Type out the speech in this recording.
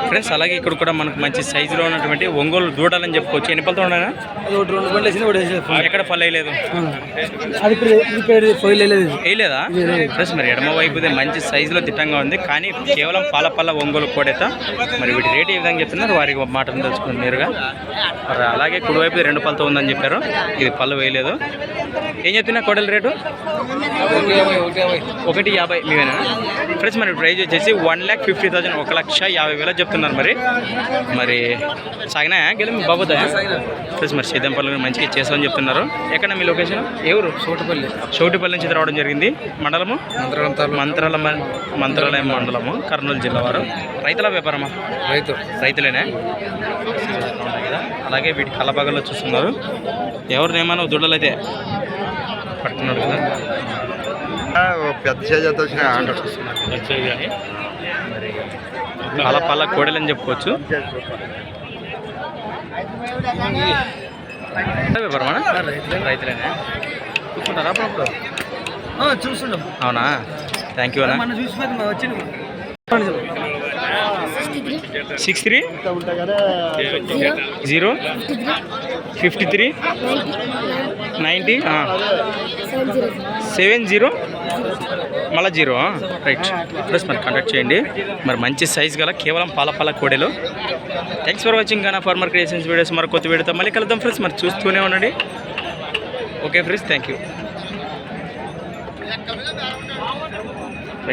Friends అలాగే ఇక్కడ కూడా మనకు మంచి సైజులో ఉన్నటువంటి ఒంగోలు దూడాలని చెప్పుకోవచ్చు. ఎన్ని పళ్ళతో ఉండగా ఎక్కడ పళ్ళు వేయలేదు వేయలేదా ఫ్రెండ్స్? మరి ఎడమ వైపుదే మంచి సైజులో దిట్టంగా ఉంది, కానీ కేవలం పాల ఒంగోలు కోడేత. మరి వీటి రేట్ ఏ విధంగా చెప్తున్నారు వారికి మాటను తెలుసుకుని నేరుగా. మరి అలాగే కుడివైపు 2 పళ్ళతో ఉందని చెప్పారు, ఇది పళ్ళు వేయలేదు. ఏం చెప్తున్నా కోడల రేటు? 150 మీవేనా ఫ్రెండ్స్? మరి ప్రైజ్ వచ్చేసి 1,50,000 1,50,000 చెప్తున్నారు. మరి సాగినాయా గెలిమి బాబోతాయా ఫ్రెండ్స్? మరి సీతంపల్లి మంచిగా చేసామని చెప్తున్నారు. ఎక్కడ మీ లొకేషన్? ఎవరు? చౌటిపల్లి నుంచి రావడం జరిగింది. మండలము మంత్రాలయం మండలము, కర్నూలు జిల్లా వారు. రైతుల వ్యాపారమా? రైతులేనే. అలాగే వీటి కళ్ళబాగల్లో చూస్తున్నారు. ఎవరిని ఏమన్నా దుడ్డలు అయితే పడుతున్నాడు కదా, పెద్ద సైజ్ అయితే వచ్చినాయి. పాల కోడలని చెప్పుకోవచ్చు. వ్యాపారమా? రైతులేనే. చూసుకుంటారా అప్పుడప్పుడు? చూస్తున్నాం. అవునా, థ్యాంక్ యూ అన్న. 63 0 53 90 70 మళ్ళీ 0 రైట్. ప్లస్ మరి కాంటాక్ట్ చేయండి. మరి మంచి సైజ్ గల కేవలం పాల కోడెలు. థ్యాంక్స్ ఫర్ వాచింగ్ గానా ఫార్మర్ క్రియేషన్స్ వీడియోస్. మరి కొత్త వీడియోతో మళ్ళీ కలుద్దాం ఫ్రెండ్స్. మరి చూస్తూనే ఉండండి. Okay friends, thank you.